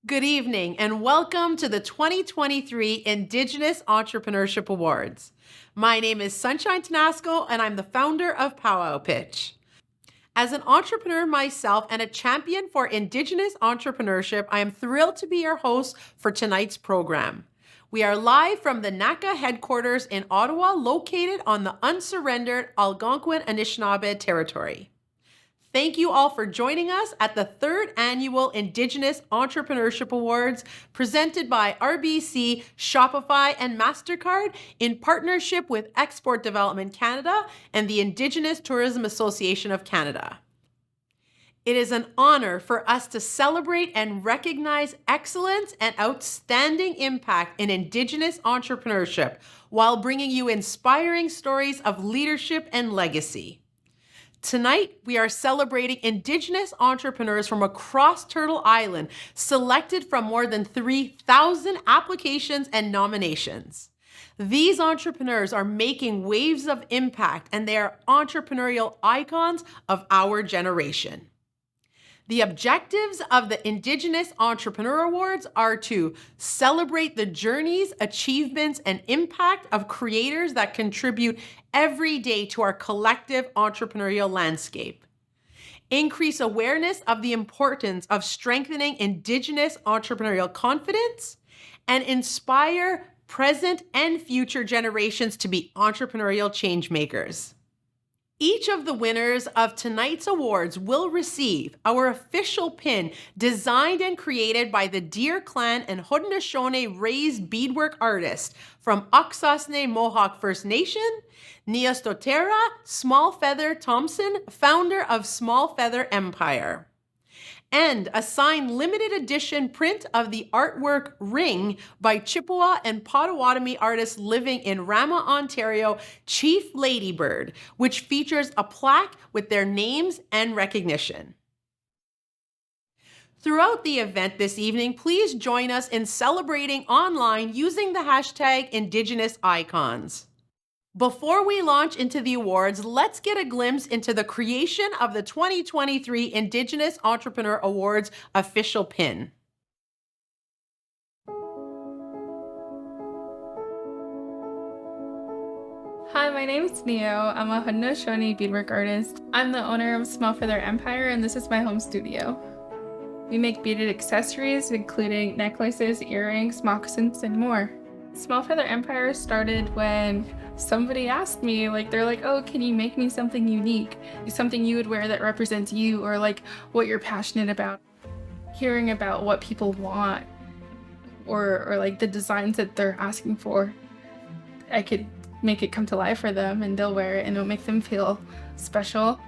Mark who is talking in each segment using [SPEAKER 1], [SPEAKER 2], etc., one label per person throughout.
[SPEAKER 1] Good evening and welcome to the 2023 Indigenous Entrepreneurship Awards. My name is Sunshine Tenasco and I'm the founder of Powwow Pitch. As an entrepreneur myself and a champion for Indigenous entrepreneurship, I am thrilled to be your host for tonight's program. We are live from the NACA headquarters in Ottawa, located on the unsurrendered Algonquin Anishinaabe territory. Thank you all for joining us at the third annual Indigenous Entrepreneurship Awards presented by RBC, Shopify, and Mastercard in partnership with Export Development Canada and the Indigenous Tourism Association of Canada. It is an honor for us to celebrate and recognize excellence and outstanding impact in Indigenous entrepreneurship while bringing you inspiring stories of leadership and legacy. Tonight, we are celebrating Indigenous entrepreneurs from across Turtle Island, selected from more than 3,000 applications and nominations. These entrepreneurs are making waves of impact, and they are entrepreneurial icons of our generation. The objectives of the Indigenous Entrepreneur Awards are to celebrate the journeys, achievements, and impact of creators that contribute every day to our collective entrepreneurial landscape. Increase awareness of the importance of strengthening Indigenous entrepreneurial confidence, and inspire present and future generations to be entrepreneurial change makers. Each of the winners of tonight's awards will receive our official pin designed and created by the Deer Clan and Haudenosaunee raised beadwork artist from Akwesasne Mohawk First Nation, Niiostoseraah Small Feather Thompson, founder of Small Feather Empire. And a signed limited edition print of the artwork Ring by Chippewa and Potawatomi artists living in Rama, Ontario, Chief Ladybird, which features a plaque with their names and recognition. Throughout the event this evening, please join us in celebrating online using the hashtag Indigenous Icons. Before we launch into the awards, let's get a glimpse into the creation of the 2023 Indigenous Entrepreneur Awards official pin.
[SPEAKER 2] Hi, my name is Neo. I'm a Haudenosaunee beadwork artist. I'm the owner of Small Feather Empire, and this is my home studio. We make beaded accessories, including necklaces, earrings, moccasins, and more. Small Feather Empire started when somebody asked me, they're like, oh, can you make me something unique? Something you would wear that represents you, or what you're passionate about. Hearing about what people want, or the designs that they're asking for, I could make it come to life for them, and they'll wear it and it'll make them feel special.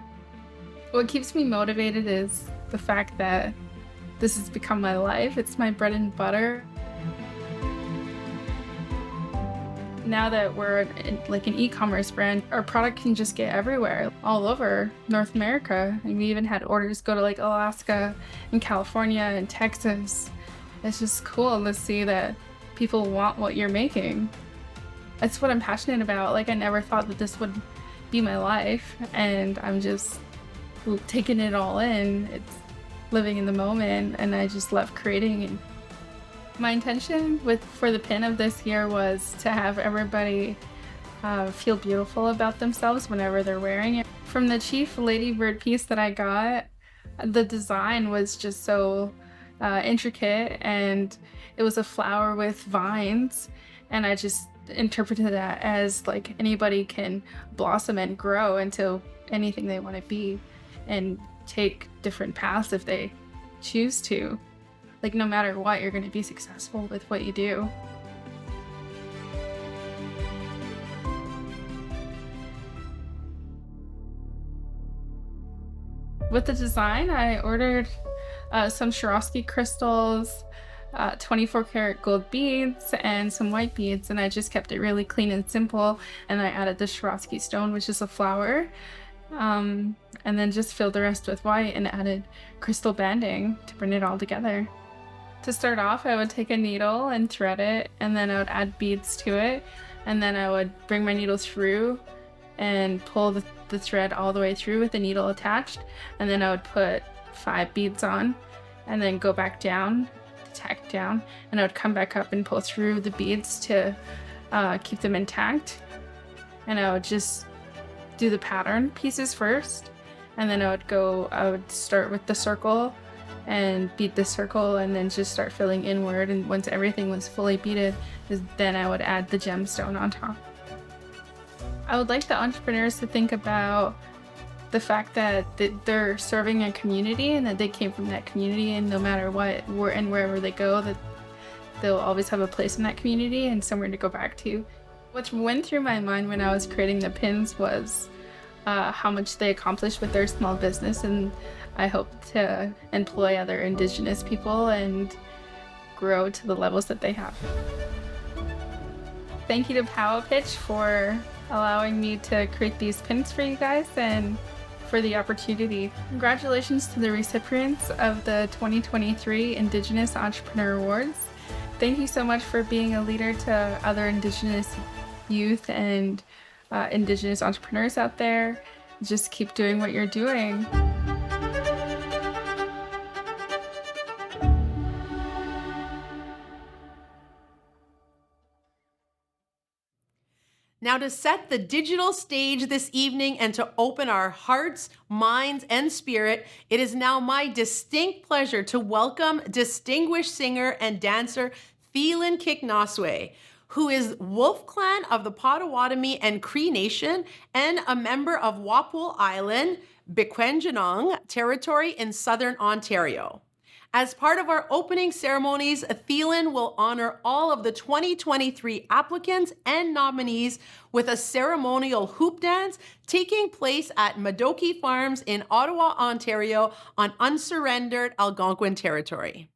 [SPEAKER 2] What keeps me motivated is the fact that this has become my life. It's my bread and butter. Now that we're an e-commerce brand, our product can just get everywhere, all over North America. And we even had orders go to Alaska and California and Texas. It's just cool to see that people want what you're making. That's what I'm passionate about. I never thought that this would be my life, and I'm just taking it all in. It's living in the moment, and I just love creating. My intention for the pin of this year was to have everybody feel beautiful about themselves whenever they're wearing it. From the Chief Ladybird piece that I got, the design was just so intricate, and it was a flower with vines, and I just interpreted that as anybody can blossom and grow into anything they want to be and take different paths if they choose to. No matter what, you're going to be successful with what you do. With the design, I ordered some Swarovski crystals, 24 karat gold beads, and some white beads, and I just kept it really clean and simple, and I added the Swarovski stone, which is a flower, and then just filled the rest with white and added crystal banding to bring it all together. To start off, I would take a needle and thread it, and then I would add beads to it, and then I would bring my needle through and pull the thread all the way through with the needle attached, and then I would put 5 beads on and then go back down tack down, and I would come back up and pull through the beads to keep them intact. And I would just do the pattern pieces first, and then I would start with the circle and bead the circle, and then just start filling inward. And once everything was fully beaded, then I would add the gemstone on top. I would like the entrepreneurs to think about the fact that they're serving a community, and that they came from that community, and no matter what, wherever they go, that they'll always have a place in that community and somewhere to go back to. What went through my mind when I was creating the pins was how much they accomplished with their small business, and I hope to employ other Indigenous people and grow to the levels that they have. Thank you to Pow Pitch for allowing me to create these pins for you guys and for the opportunity. Congratulations to the recipients of the 2023 Indigenous Entrepreneur Awards. Thank you so much for being a leader to other Indigenous youth and Indigenous entrepreneurs out there. Just keep doing what you're doing.
[SPEAKER 1] Now, to set the digital stage this evening and to open our hearts, minds, and spirit, it is now my distinct pleasure to welcome distinguished singer and dancer Theland Kicknosway, who is Wolf Clan of the Potawatomi and Cree Nation and a member of Wapol Island, Bequenjanong territory in Southern Ontario. As part of our opening ceremonies, Theland will honor all of the 2023 applicants and nominees with a ceremonial hoop dance taking place at Madoki Farms in Ottawa, Ontario on unsurrendered Algonquin territory.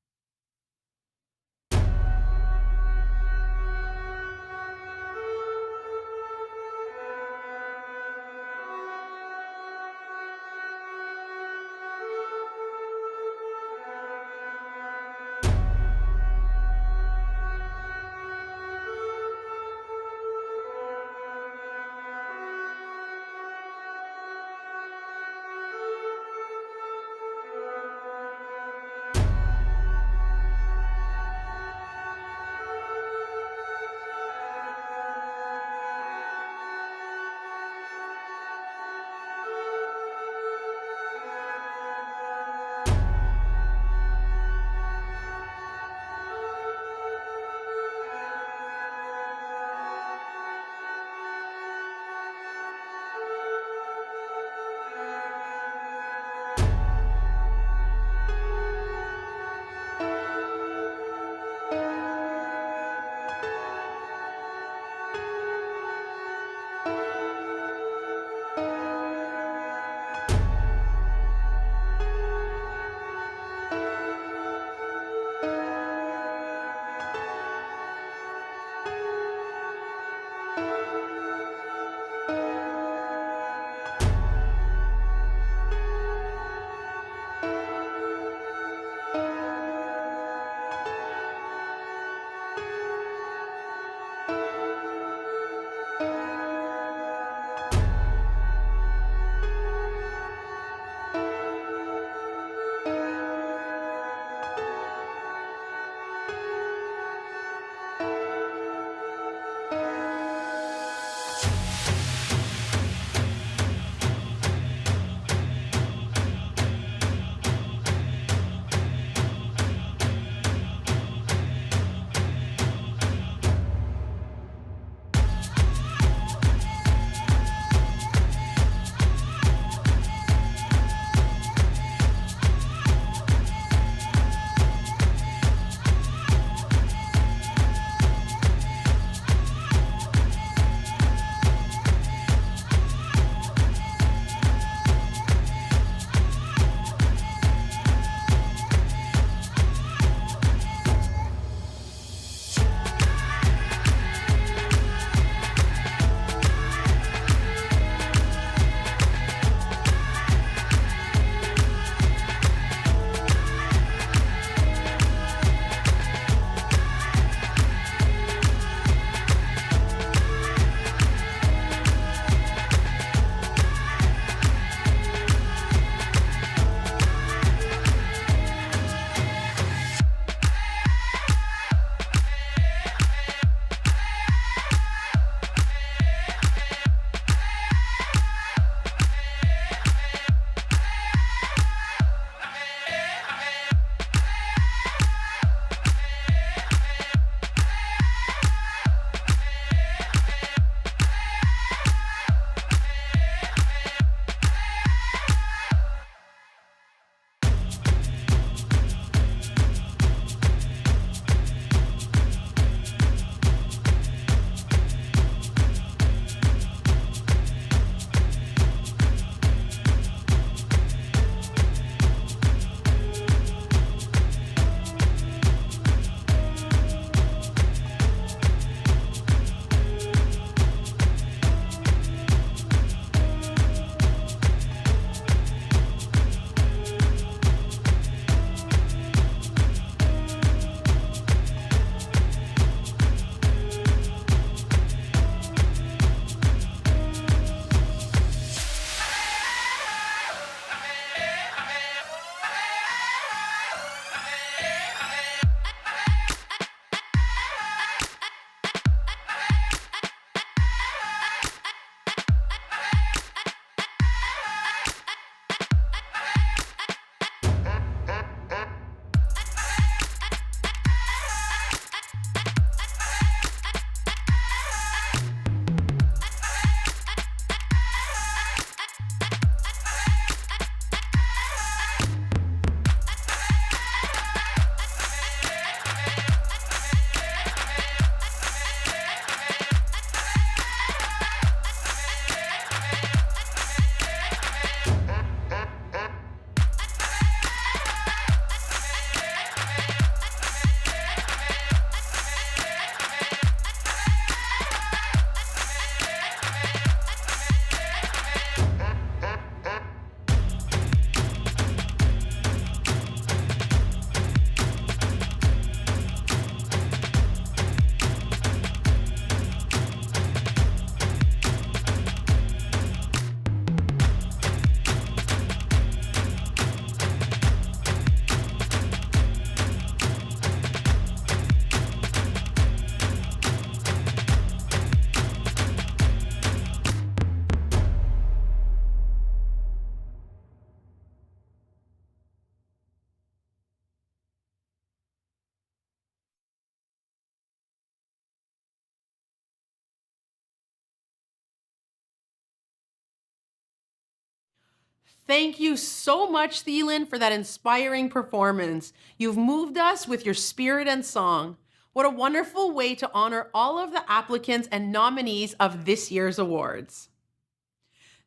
[SPEAKER 1] Thank you so much, Theland, for that inspiring performance. You've moved us with your spirit and song. What a wonderful way to honor all of the applicants and nominees of this year's awards.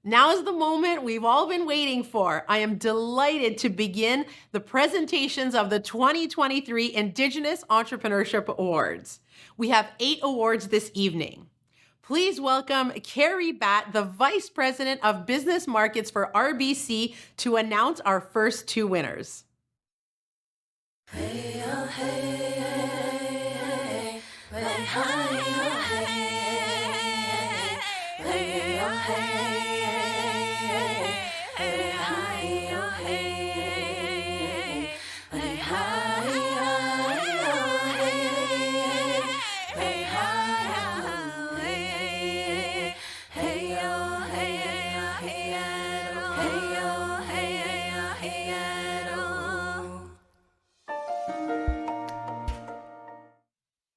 [SPEAKER 1] Now is the moment we've all been waiting for. I am delighted to begin the presentations of the 2023 Indigenous Entrepreneurship Awards. We have 8 awards this evening. Please welcome Carrie Batt, the Vice President of Business Markets for RBC, to announce our first 2 winners. Hey, oh, hey, hey, hey, hey, hey, hey, oh, hey.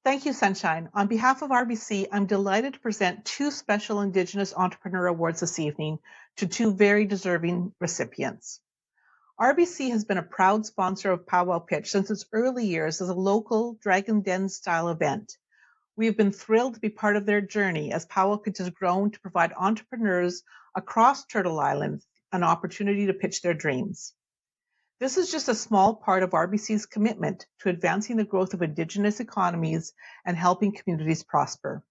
[SPEAKER 3] Thank you, Sunshine. On behalf of RBC, I'm delighted to present 2 special Indigenous Entrepreneur Awards this evening to 2 very deserving recipients. RBC has been a proud sponsor of Powwow Pitch since its early years as a local Dragon Den style event. We have been thrilled to be part of their journey as Powwow Pitch has grown to provide entrepreneurs across Turtle Island an opportunity to pitch their dreams. This is just a small part of RBC's commitment to advancing the growth of Indigenous economies and helping communities prosper.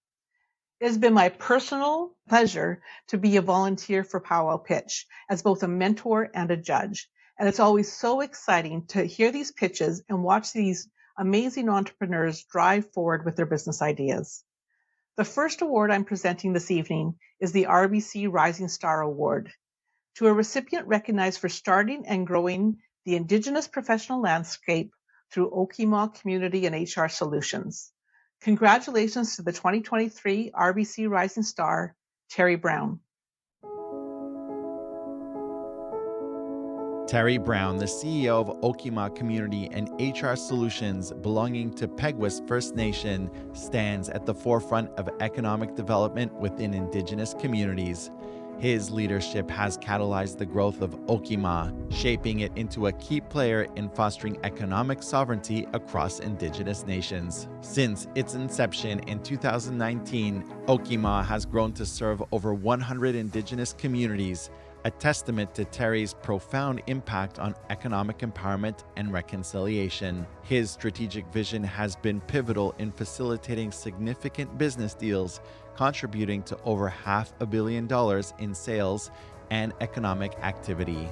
[SPEAKER 3] It has been my personal pleasure to be a volunteer for Powwow Pitch as both a mentor and a judge. And it's always so exciting to hear these pitches and watch these amazing entrepreneurs drive forward with their business ideas. The first award I'm presenting this evening is the RBC Rising Star Award to a recipient recognized for starting and growing the Indigenous professional landscape through Okemah Community and HR Solutions. Congratulations to the 2023 RBC Rising Star, Terry Brown.
[SPEAKER 4] Terry Brown, the CEO of Okemah Community and HR Solutions belonging to Peguis First Nation, stands at the forefront of economic development within Indigenous communities. His leadership has catalyzed the growth of Okemah, shaping it into a key player in fostering economic sovereignty across Indigenous nations. Since its inception in 2019, Okemah has grown to serve over 100 Indigenous communities, a testament to Terry's profound impact on economic empowerment and reconciliation. His strategic vision has been pivotal in facilitating significant business deals, contributing to over $500 million in sales and economic activity.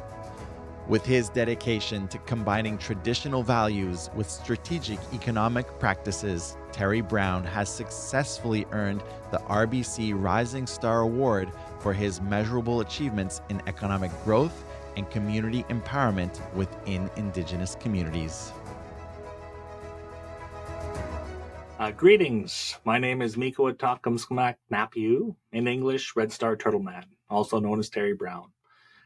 [SPEAKER 4] With his dedication to combining traditional values with strategic economic practices, Terry Brown has successfully earned the RBC Rising Star Award for his measurable achievements in economic growth and community empowerment within Indigenous communities.
[SPEAKER 5] Greetings. My name is Miko Atakamskamak Napiu, in English, Red Star Turtle Man, also known as Terry Brown.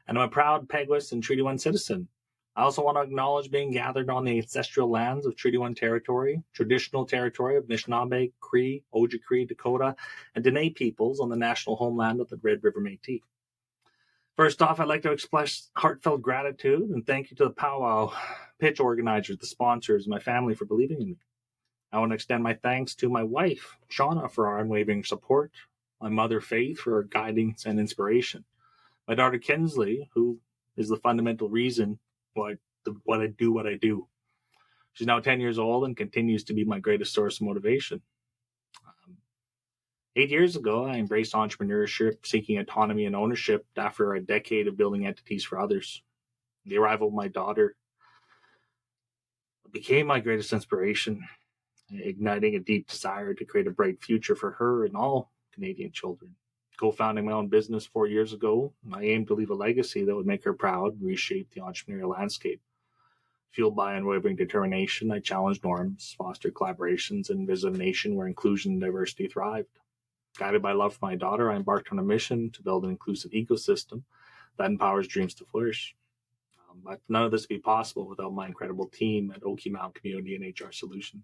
[SPEAKER 5] And I'm a proud Peguis and Treaty 1 citizen. I also want to acknowledge being gathered on the ancestral lands of Treaty 1 territory, traditional territory of Anishinaabe, Cree, Ojibwe, Dakota, and Dene peoples on the national homeland of the Red River Métis. First off, I'd like to express heartfelt gratitude and thank you to the Powwow Pitch organizers, the sponsors, and my family for believing in me. I want to extend my thanks to my wife, Shauna, for our unwavering support, my mother, Faith, for her guidance and inspiration, my daughter, Kinsley, who is the fundamental reason why I do. She's now 10 years old and continues to be my greatest source of motivation. 8 years ago, I embraced entrepreneurship, seeking autonomy and ownership after a decade of building entities for others. The arrival of my daughter became my greatest inspiration, igniting a deep desire to create a bright future for her and all Canadian children. Co-founding my own business 4 years ago, I aimed to leave a legacy that would make her proud and reshape the entrepreneurial landscape. Fueled by unwavering determination, I challenged norms, fostered collaborations, and visited a nation where inclusion and diversity thrived. Guided by love for my daughter, I embarked on a mission to build an inclusive ecosystem that empowers dreams to flourish. But none of this would be possible without my incredible team at Okemah Community and HR Solutions.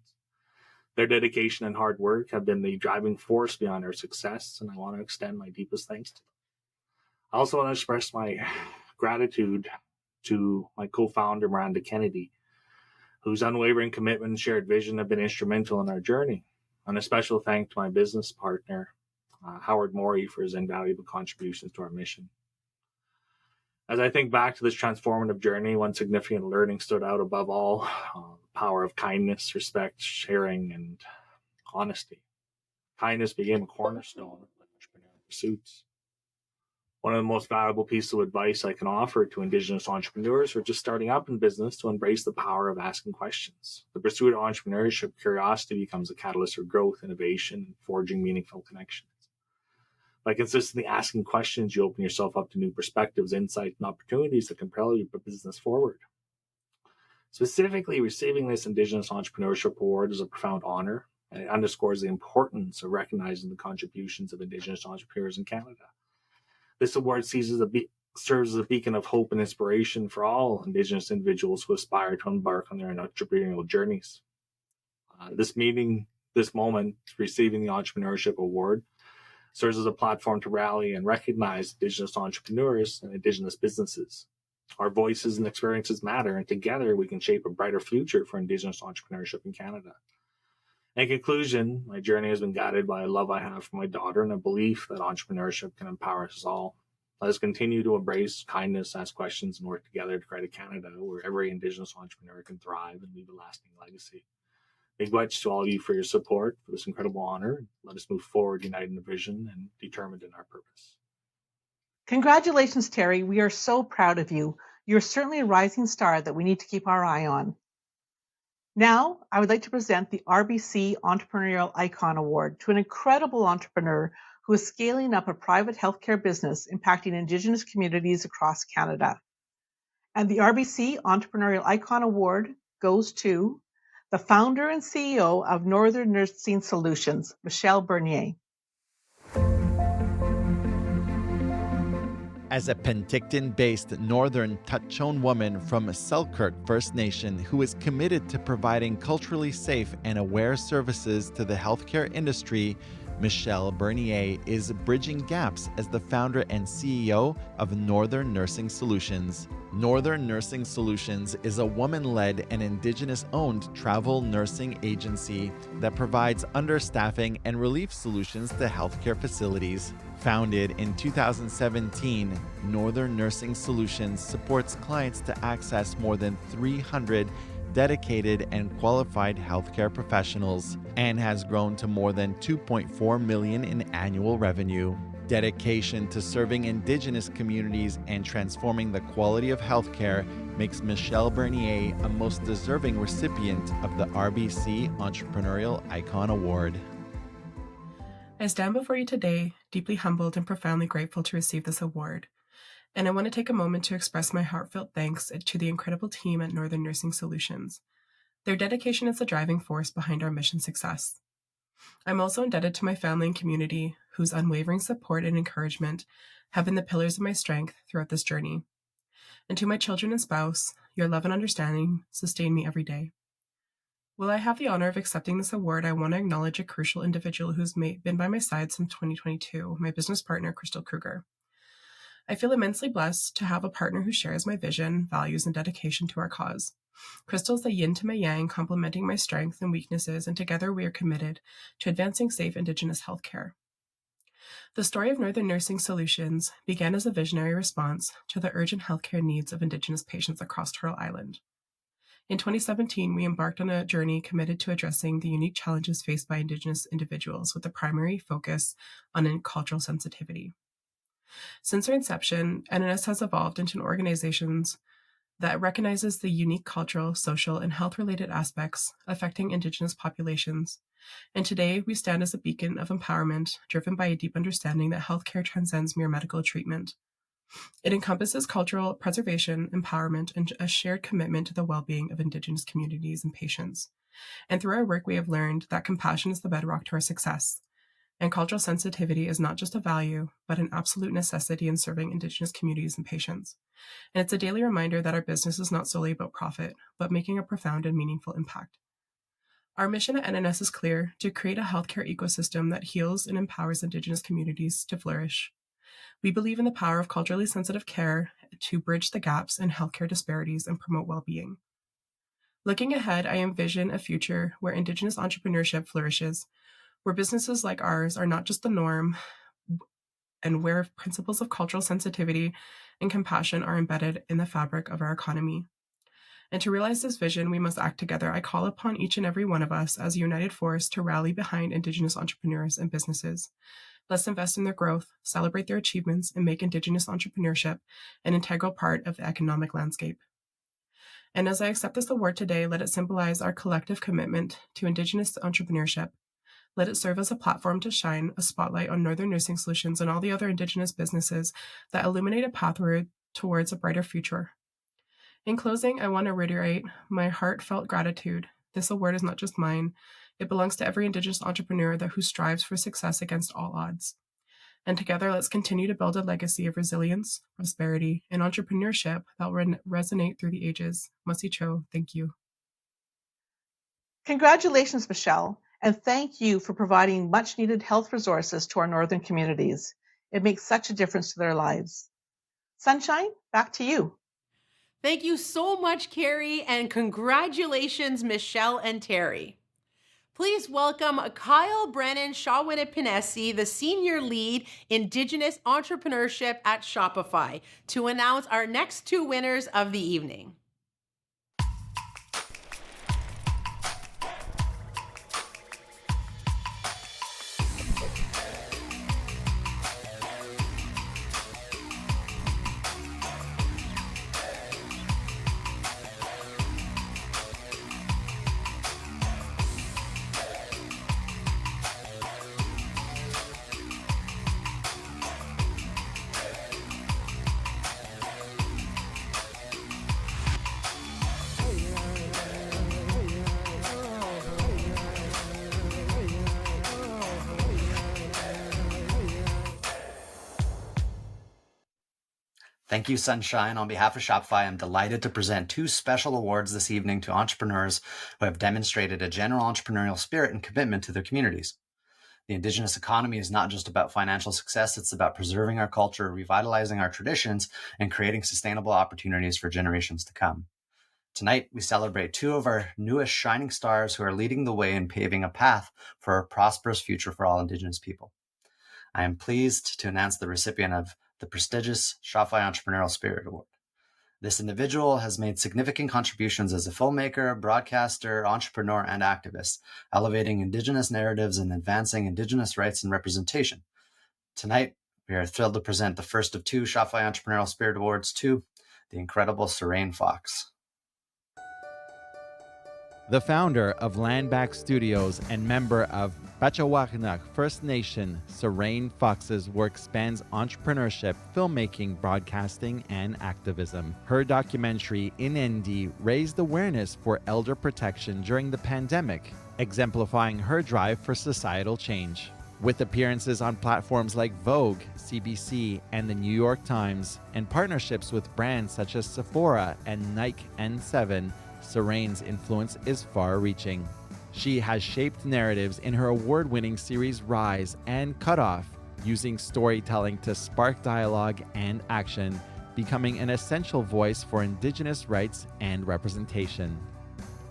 [SPEAKER 5] Their dedication and hard work have been the driving force behind our success, and I want to extend my deepest thanks to them. I also want to express my gratitude to my co-founder, Miranda Kennedy, whose unwavering commitment and shared vision have been instrumental in our journey. And a special thank to my business partner, Howard Morey, for his invaluable contributions to our mission. As I think back to this transformative journey, one significant learning stood out above all: the power of kindness, respect, sharing, and honesty. Kindness became a cornerstone of entrepreneurial pursuits. One of the most valuable pieces of advice I can offer to Indigenous entrepreneurs who are just starting up in business to embrace the power of asking questions. The pursuit of entrepreneurship, curiosity becomes a catalyst for growth, innovation, and forging meaningful connections. By consistently asking questions, you open yourself up to new perspectives, insights, and opportunities that compel your business forward. Specifically, receiving this Indigenous Entrepreneurship Award is a profound honor, and it underscores the importance of recognizing the contributions of Indigenous entrepreneurs in Canada. This award serves as a beacon of hope and inspiration for all Indigenous individuals who aspire to embark on their entrepreneurial journeys. This moment, receiving the Entrepreneurship Award, serves as a platform to rally and recognize Indigenous entrepreneurs and Indigenous businesses. Our voices and experiences matter, and together we can shape a brighter future for Indigenous entrepreneurship in Canada. In conclusion, my journey has been guided by a love I have for my daughter and a belief that entrepreneurship can empower us all. Let us continue to embrace kindness, ask questions, and work together to create a Canada where every Indigenous entrepreneur can thrive and leave a lasting legacy. Big much to all of you for your support for this incredible honor. Let us move forward, united in the vision and determined in our purpose.
[SPEAKER 3] Congratulations, Terry. We are so proud of you. You're certainly a rising star that we need to keep our eye on. Now, I would like to present the RBC Entrepreneurial Icon Award to an incredible entrepreneur who is scaling up a private healthcare business impacting Indigenous communities across Canada. And the RBC Entrepreneurial Icon Award goes to the founder and CEO of Northern Nursing Solutions, Michelle Bernier.
[SPEAKER 4] As a Penticton-based Northern Tutchone woman from Selkirk First Nation who is committed to providing culturally safe and aware services to the healthcare industry, Michelle Bernier is bridging gaps as the founder and CEO of Northern Nursing Solutions. Northern Nursing Solutions is a woman-led and Indigenous-owned travel nursing agency that provides understaffing and relief solutions to healthcare facilities. Founded in 2017, Northern Nursing Solutions supports clients to access more than 300 dedicated and qualified healthcare professionals and has grown to more than $2.4 million in annual revenue. Dedication to serving Indigenous communities and transforming the quality of healthcare makes Michelle Bernier a most deserving recipient of the RBC Entrepreneurial Icon Award.
[SPEAKER 6] I stand before you today, deeply humbled and profoundly grateful to receive this award. And I want to take a moment to express my heartfelt thanks to the incredible team at Northern Nursing Solutions. Their dedication is the driving force behind our mission success. I'm also indebted to my family and community, whose unwavering support and encouragement have been the pillars of my strength throughout this journey. And to my children and spouse, your love and understanding sustain me every day. While I have the honor of accepting this award, I want to acknowledge a crucial individual who's been by my side since 2022, my business partner, Crystal Kruger. I feel immensely blessed to have a partner who shares my vision, values, and dedication to our cause. Crystal's the yin to my yang, complementing my strengths and weaknesses, and together we are committed to advancing safe Indigenous healthcare. The story of Northern Nursing Solutions began as a visionary response to the urgent healthcare needs of Indigenous patients across Turtle Island. In 2017, we embarked on a journey committed to addressing the unique challenges faced by Indigenous individuals with a primary focus on cultural sensitivity. Since our inception, NNS has evolved into an organization that recognizes the unique cultural, social, and health-related aspects affecting Indigenous populations. And today, we stand as a beacon of empowerment, driven by a deep understanding that healthcare transcends mere medical treatment. It encompasses cultural preservation, empowerment, and a shared commitment to the well-being of Indigenous communities and patients. And through our work, we have learned that compassion is the bedrock to our success. And cultural sensitivity is not just a value, but an absolute necessity in serving Indigenous communities and patients. And it's a daily reminder that our business is not solely about profit, but making a profound and meaningful impact. Our mission at NNS is clear: to create a healthcare ecosystem that heals and empowers Indigenous communities to flourish. We believe in the power of culturally sensitive care to bridge the gaps in healthcare disparities and promote well-being. Looking ahead, I envision a future where Indigenous entrepreneurship flourishes, where businesses like ours are not just the norm, and where principles of cultural sensitivity and compassion are embedded in the fabric of our economy. And to realize this vision, we must act together. I call upon each and every one of us as a united force to rally behind Indigenous entrepreneurs and businesses. Let's invest in their growth, celebrate their achievements, and make Indigenous entrepreneurship an integral part of the economic landscape. And as I accept this award today, let it symbolize our collective commitment to Indigenous entrepreneurship. Let it serve as a platform to shine a spotlight on Northern Nursing Solutions and all the other Indigenous businesses that illuminate a pathway towards a brighter future. In closing, I want to reiterate my heartfelt gratitude. This award is not just mine. It belongs to every Indigenous entrepreneur who strives for success against all odds. And together, let's continue to build a legacy of resilience, prosperity, and entrepreneurship that will resonate through the ages. Masi Cho, thank you.
[SPEAKER 3] Congratulations, Michelle, and thank you for providing much-needed health resources to our northern communities. It makes such a difference to their lives. Sunshine, back to you.
[SPEAKER 1] Thank you so much, Carrie, and congratulations, Michelle and Terry. Please welcome Kyle Brennan Shawwinnipinesi, the Senior Lead Indigenous Entrepreneurship at Shopify, to announce our next two winners of the evening.
[SPEAKER 7] Thank you, Sunshine. On behalf of Shopify, I'm delighted to present two special awards this evening to entrepreneurs who have demonstrated a general entrepreneurial spirit and commitment to their communities. The Indigenous economy is not just about financial success, it's about preserving our culture, revitalizing our traditions, and creating sustainable opportunities for generations to come. Tonight, we celebrate two of our newest shining stars who are leading the way in paving a path for a prosperous future for all Indigenous people. I am pleased to announce the recipient of the prestigious Shopify Entrepreneurial Spirit Award. This individual has made significant contributions as a filmmaker, broadcaster, entrepreneur, and activist, elevating Indigenous narratives and advancing Indigenous rights and representation. Tonight, we are thrilled to present the first of two Shopify Entrepreneurial Spirit Awards to the incredible Sarain Fox.
[SPEAKER 4] The founder of Landback Studios and member of Bachawaknak First Nation, Sarain Fox's work spans entrepreneurship, filmmaking, broadcasting, and activism. Her documentary, Inendi, raised awareness for elder protection during the pandemic, exemplifying her drive for societal change. With appearances on platforms like Vogue, CBC, and the New York Times, and partnerships with brands such as Sephora and Nike N7, Sarain's influence is far-reaching. She has shaped narratives in her award-winning series Rise and Cutoff, using storytelling to spark dialogue and action, becoming an essential voice for Indigenous rights and representation.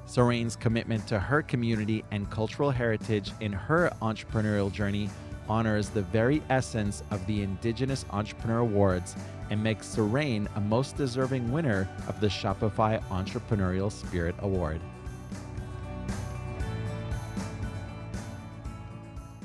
[SPEAKER 4] Sarain's commitment to her community and cultural heritage in her entrepreneurial journey honors the very essence of the Indigenous Entrepreneur Awards and makes Sarain a most deserving winner of the Shopify Entrepreneurial Spirit Award.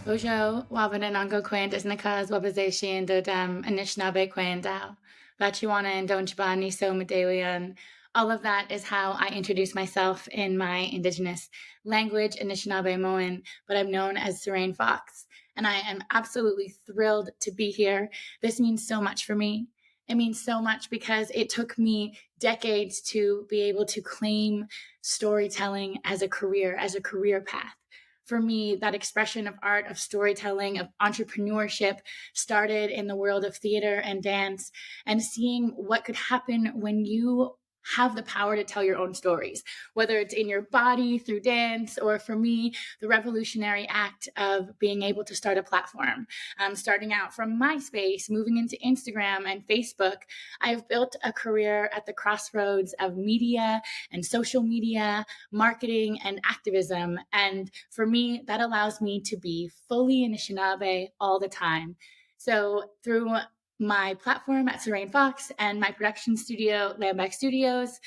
[SPEAKER 8] Bojo, Wabananango Quantas Nakas Wabazation Dodam Anishinaabe Quandao, Vachiwana and Donchbani So Madewian. All of that is how I introduce myself in my Indigenous language, Anishinaabe Moan, but I'm known as Sarain Fox. And I am absolutely thrilled to be here. This means so much for me. It means so much because it took me decades to be able to claim storytelling as a career path. For me, that expression of art, of storytelling, of entrepreneurship started in the world of theater and dance, and seeing what could happen when you have the power to tell your own stories, whether it's in your body through dance, or for me, the revolutionary act of being able to start a platform. Starting out from MySpace, moving into Instagram and Facebook, I've built a career at the crossroads of media and social media, marketing and activism. And for me, that allows me to be fully Anishinaabe all the time. So through my platform at Sarain Fox and my production studio, Landback Studios,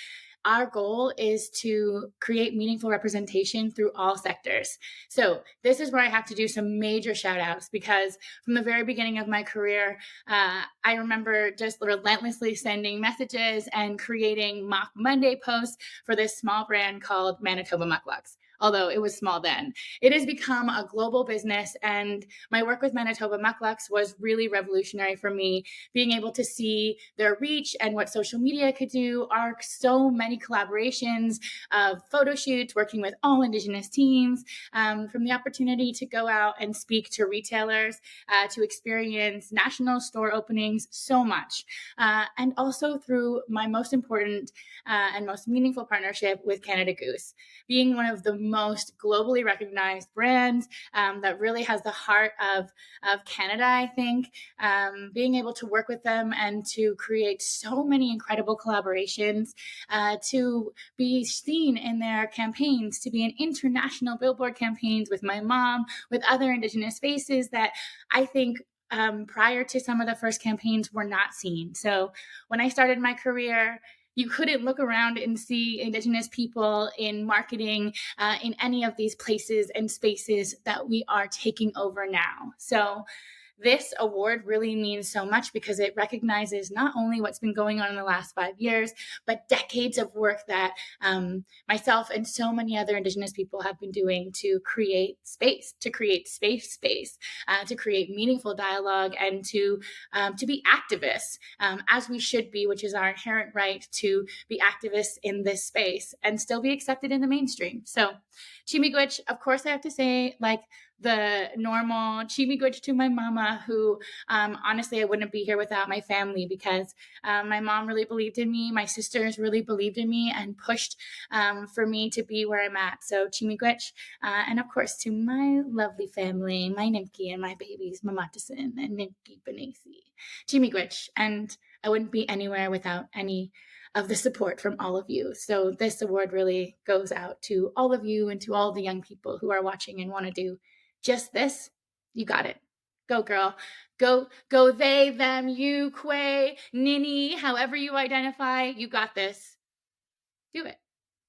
[SPEAKER 8] our goal is to create meaningful representation through all sectors. So this is where I have to do some major shout outs, because from the very beginning of my career, I remember just relentlessly sending messages and creating Mock Monday posts for this small brand called Manitoba Mucklucks. Although it was small then. It has become a global business, and my work with Manitoba Mucklucks was really revolutionary for me. Being able to see their reach and what social media could do, are so many collaborations of photo shoots, working with all Indigenous teams, from the opportunity to go out and speak to retailers, to experience national store openings, so much. And also through my most important and most meaningful partnership with Canada Goose, being one of the most globally recognized brands that really has the heart of Canada, I think. Being able to work with them and to create so many incredible collaborations, to be seen in their campaigns, to be in international billboard campaigns with my mom, with other Indigenous faces that I think prior to some of the first campaigns were not seen. So when I started my career, you couldn't look around and see Indigenous people in marketing in any of these places and spaces that we are taking over now. So this award really means so much, because it recognizes not only what's been going on in the last 5 years, but decades of work that myself and so many other Indigenous people have been doing to create space, to create space, to create meaningful dialogue, and to be activists, as we should be, which is our inherent right to be activists in this space and still be accepted in the mainstream. So Chimigwich, of course, I have to say, like, the normal Chimigwich to my mama, who honestly, I wouldn't be here without my family, because my mom really believed in me. My sisters really believed in me and pushed for me to be where I'm at. So Chimigwich, and of course to my lovely family, my Nimki and my babies, Mamatasin and Nimki Benesi. Chimigwich, and I wouldn't be anywhere without any of the support from all of you. So this award really goes out to all of you and to all the young people who are watching and want to do just this. You got it. Go, girl. Go they, them, you, quay, ninny, however you identify. You got this. Do it.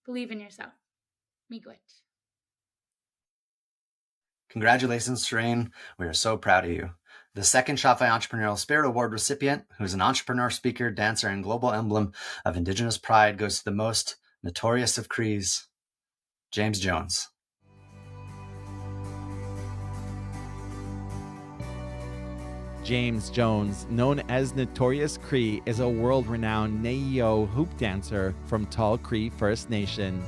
[SPEAKER 8] Believe in yourself. Miigwech.
[SPEAKER 7] Congratulations, Sarain. We are so proud of you. The second Shopify Entrepreneurial Spirit Award recipient, who is an entrepreneur, speaker, dancer, and global emblem of Indigenous pride, goes to the most notorious of Crees, James Jones.
[SPEAKER 4] James Jones, known as Notorious Cree, is a world-renowned Niiostoseraah hoop dancer from Tall Cree First Nation.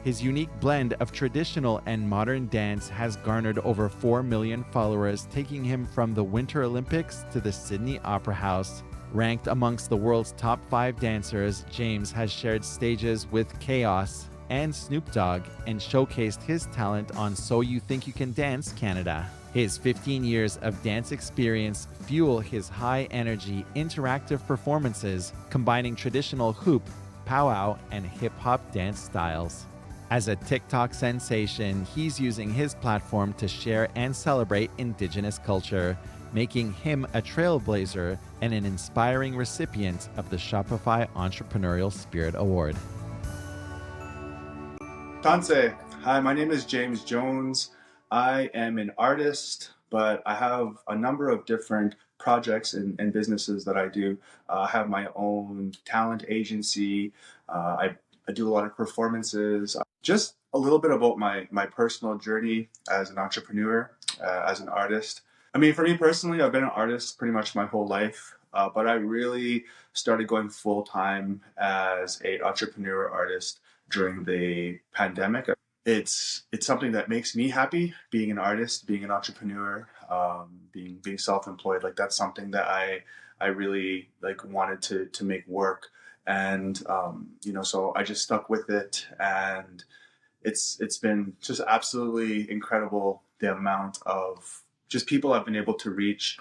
[SPEAKER 4] His unique blend of traditional and modern dance has garnered over 4 million followers, taking him from the Winter Olympics to the Sydney Opera House. Ranked amongst the world's top 5 dancers, James has shared stages with Chaos and Snoop Dogg and showcased his talent on So You Think You Can Dance Canada. His 15 years of dance experience fuel his high-energy, interactive performances, combining traditional hoop, powwow, and hip-hop dance styles. As a TikTok sensation, he's using his platform to share and celebrate Indigenous culture, making him a trailblazer and an inspiring recipient of the Shopify Entrepreneurial Spirit Award.
[SPEAKER 9] Tanse. Hi, my name is James Jones. I am an artist, but I have a number of different projects and businesses that I do. I have my own talent agency. I do a lot of performances. Just a little bit about my personal journey as an entrepreneur, as an artist. I mean, for me personally, I've been an artist pretty much my whole life, but I really started going full-time as an entrepreneur artist during the pandemic. It's something that makes me happy, being an artist, being an entrepreneur, being self-employed. Like, that's something that I really wanted to make work. And, so I just stuck with it, and it's been just absolutely incredible, the amount of just people I've been able to reach,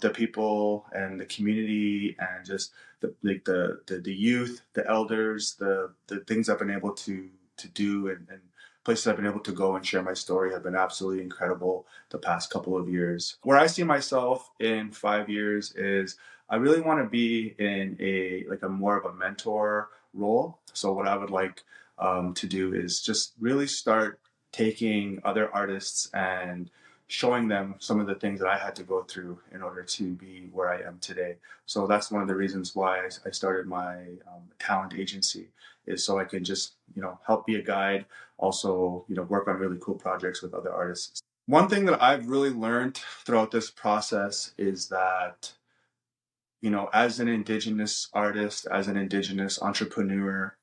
[SPEAKER 9] the people and the community, and just the youth, the elders, the things I've been able to do, and places I've been able to go and share my story have been absolutely incredible the past couple of years. Where I see myself in 5 years is I really want to be in a more of a mentor role. So what I would like to do is just really start taking other artists and showing them some of the things that I had to go through in order to be where I am today. So that's one of the reasons why I started my talent agency, is so I can just, help be a guide, also, work on really cool projects with other artists. One thing that I've really learned throughout this process is that, as an Indigenous artist, as an Indigenous entrepreneur,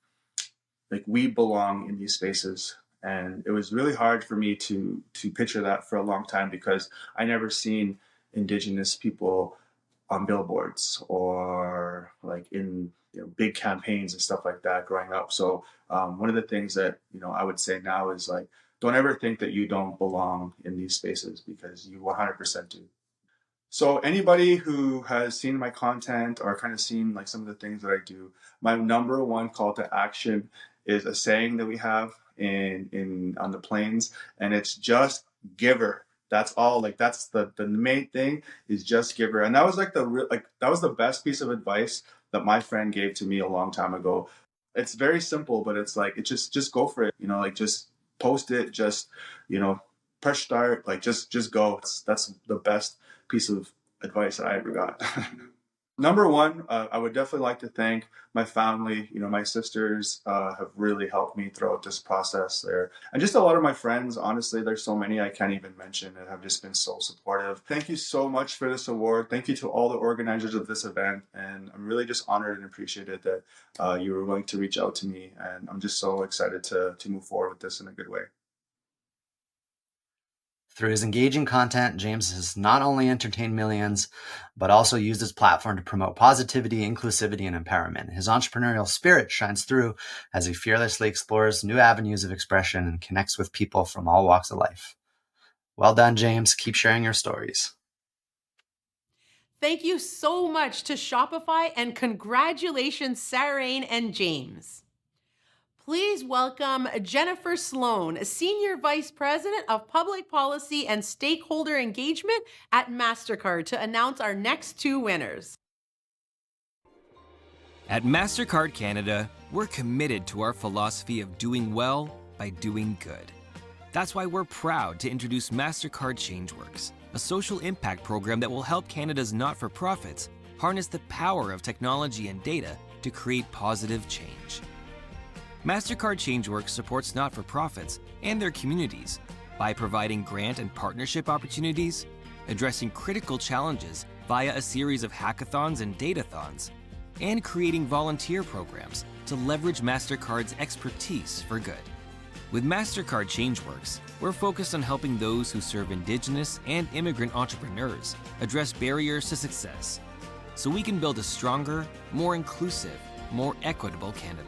[SPEAKER 9] like, we belong in these spaces. And it was really hard for me to picture that for a long time, because I never seen Indigenous people on billboards or like in big campaigns and stuff like that growing up. So one of the things that I would say now is, like, don't ever think that you don't belong in these spaces, because you 100% do. So anybody who has seen my content or kind of seen like some of the things that I do, my number one call to action is a saying that we have in on the plains, and it's just giver. That's all. Like, that's the main thing, is just giver. And that was like that was the best piece of advice that my friend gave to me a long time ago. It's very simple, but it's like, it just go for it. Like, just post it, just press start, like, just go. That's the best piece of advice that I ever got. Number one, I would definitely like to thank my family. My sisters have really helped me throughout this process there. And just a lot of my friends, honestly, there's so many I can't even mention, and have just been so supportive. Thank you so much for this award. Thank you to all the organizers of this event. And I'm really just honored and appreciated that you were willing to reach out to me. And I'm just so excited to move forward with this in a good way.
[SPEAKER 7] Through his engaging content, James has not only entertained millions, but also used his platform to promote positivity, inclusivity, and empowerment. His entrepreneurial spirit shines through as he fearlessly explores new avenues of expression and connects with people from all walks of life. Well done, James. Keep sharing your stories.
[SPEAKER 1] Thank you so much to Shopify, and congratulations, Sarain and James. Please welcome Jennifer Sloan, Senior Vice President of Public Policy and Stakeholder Engagement at Mastercard, to announce our next two winners.
[SPEAKER 10] At Mastercard Canada, we're committed to our philosophy of doing well by doing good. That's why we're proud to introduce Mastercard ChangeWorks, a social impact program that will help Canada's not-for-profits harness the power of technology and data to create positive change. Mastercard ChangeWorks supports not-for-profits and their communities by providing grant and partnership opportunities, addressing critical challenges via a series of hackathons and datathons, and creating volunteer programs to leverage Mastercard's expertise for good. With Mastercard ChangeWorks, we're focused on helping those who serve Indigenous and immigrant entrepreneurs address barriers to success, so we can build a stronger, more inclusive, more equitable Canada.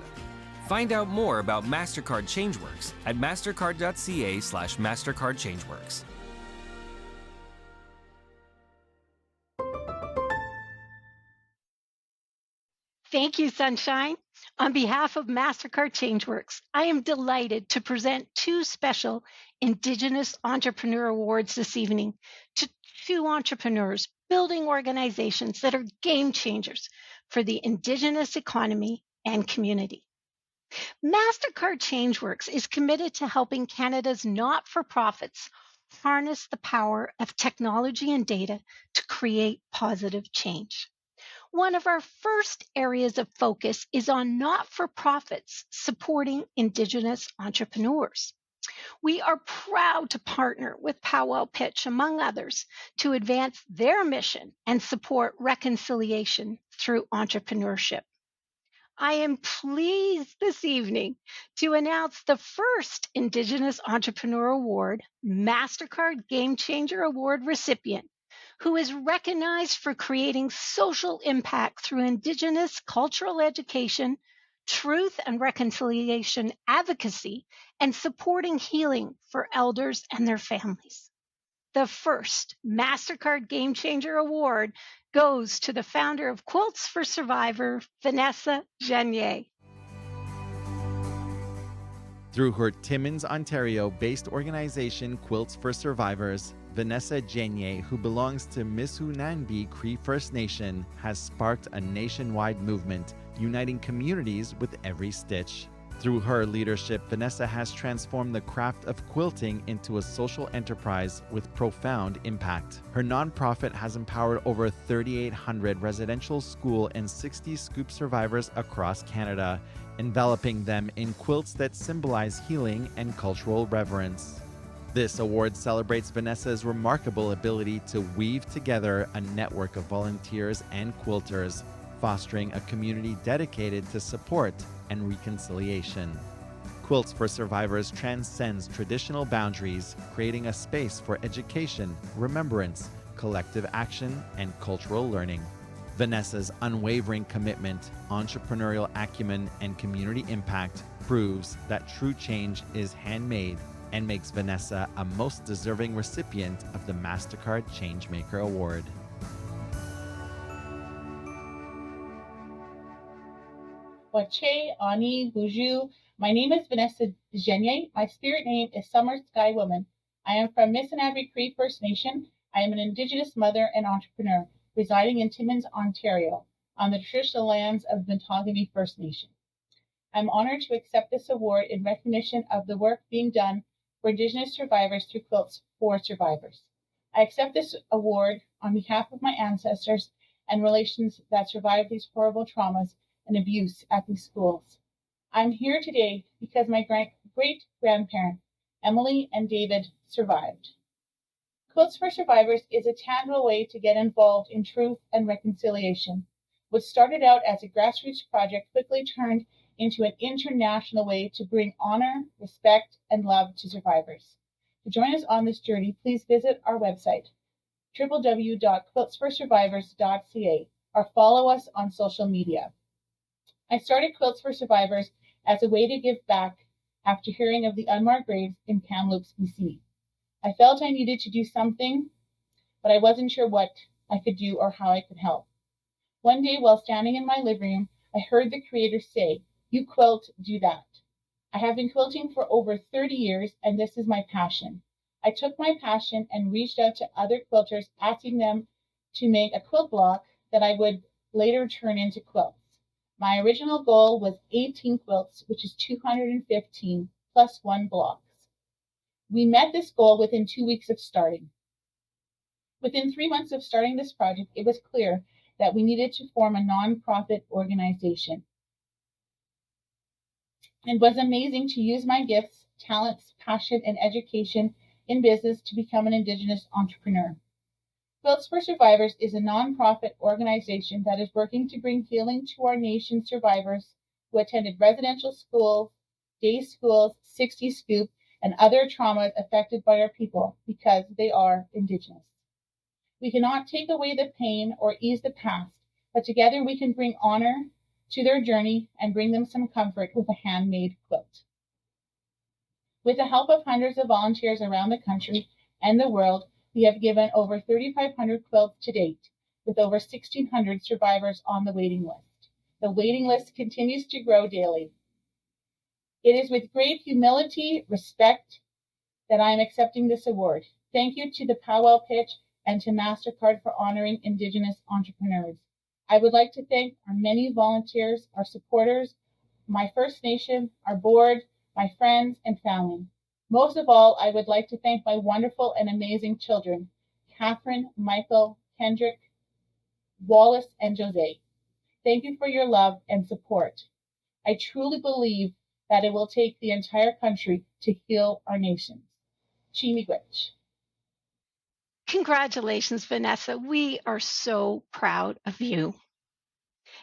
[SPEAKER 10] Find out more about Mastercard ChangeWorks at mastercard.ca/Mastercard ChangeWorks.
[SPEAKER 11] Thank you, Sunshine. On behalf of Mastercard ChangeWorks, I am delighted to present two special Indigenous Entrepreneur Awards this evening to two entrepreneurs building organizations that are game changers for the Indigenous economy and community. Mastercard ChangeWorks is committed to helping Canada's not-for-profits harness the power of technology and data to create positive change. One of our first areas of focus is on not-for-profits supporting Indigenous entrepreneurs. We are proud to partner with Powwow Pitch, among others, to advance their mission and support reconciliation through entrepreneurship. I am pleased this evening to announce the first Indigenous Entrepreneur Award, Mastercard Game Changer Award recipient, who is recognized for creating social impact through Indigenous cultural education, truth and reconciliation advocacy, and supporting healing for elders and their families. The first Mastercard Game Changer Award goes to the founder of Quilts for Survivor, Vanessa Genier.
[SPEAKER 4] Through her Timmins, Ontario-based organization Quilts for Survivors, Vanessa Genier, who belongs to Missounanbi Cree First Nation, has sparked a nationwide movement, uniting communities with every stitch. Through her leadership, Vanessa has transformed the craft of quilting into a social enterprise with profound impact. Her nonprofit has empowered over 3,800 residential school and 60 scoop survivors across Canada, enveloping them in quilts that symbolize healing and cultural reverence. This award celebrates Vanessa's remarkable ability to weave together a network of volunteers and quilters, fostering a community dedicated to support and reconciliation. Quilts for Survivors transcends traditional boundaries, creating a space for education, remembrance, collective action, and cultural learning. Vanessa's unwavering commitment, entrepreneurial acumen, and community impact proves that true change is handmade and makes Vanessa a most deserving recipient of the Mastercard Changemaker Award.
[SPEAKER 12] Wache, Ani, Buju. My name is Vanessa Genier. My spirit name is Summer Sky Woman. I am from Missounanbi Cree First Nation. I am an Indigenous mother and entrepreneur residing in Timmins, Ontario, on the traditional lands of the Matagami First Nation. I'm honored to accept this award in recognition of the work being done for Indigenous survivors through Quilts for Survivors. I accept this award on behalf of my ancestors and relations that survived these horrible traumas and abuse at these schools. I'm here today because my great-grandparents, Emily and David, survived. Quilts for Survivors is a tangible way to get involved in truth and reconciliation. What started out as a grassroots project quickly turned into an international way to bring honor, respect, and love to survivors. To join us on this journey, please visit our website, www.quiltsforsurvivors.ca, or follow us on social media. I started Quilts for Survivors as a way to give back after hearing of the unmarked graves in Kamloops, BC. I felt I needed to do something, but I wasn't sure what I could do or how I could help. One day, while standing in my living room, I heard the Creator say, "You quilt, do that." I have been quilting for over 30 years, and this is my passion. I took my passion and reached out to other quilters, asking them to make a quilt block that I would later turn into quilts. My original goal was 18 quilts, which is 215 plus one blocks. We met this goal within 2 weeks of starting. Within 3 months of starting this project, it was clear that we needed to form a nonprofit organization. It was amazing to use my gifts, talents, passion, and education in business to become an Indigenous entrepreneur. Quilts for Survivors is a nonprofit organization that is working to bring healing to our nation's survivors who attended residential schools, day schools, 60 Scoop, and other traumas affected by our people because they are Indigenous. We cannot take away the pain or ease the past, but together we can bring honor to their journey and bring them some comfort with a handmade quilt. With the help of hundreds of volunteers around the country and the world, we have given over 3,500 quilts to date, with over 1,600 survivors on the waiting list. The waiting list continues to grow daily. It is with great humility, respect, that I am accepting this award. Thank you to the Powwow Pitch and to Mastercard for honoring Indigenous entrepreneurs. I would like to thank our many volunteers, our supporters, my First Nation, our board, my friends, and family. Most of all, I would like to thank my wonderful and amazing children, Catherine, Michael, Kendrick, Wallace, and Jose. Thank you for your love and support. I truly believe that it will take the entire country to heal our nations. Chimigwech.
[SPEAKER 11] Congratulations, Vanessa. We are so proud of you.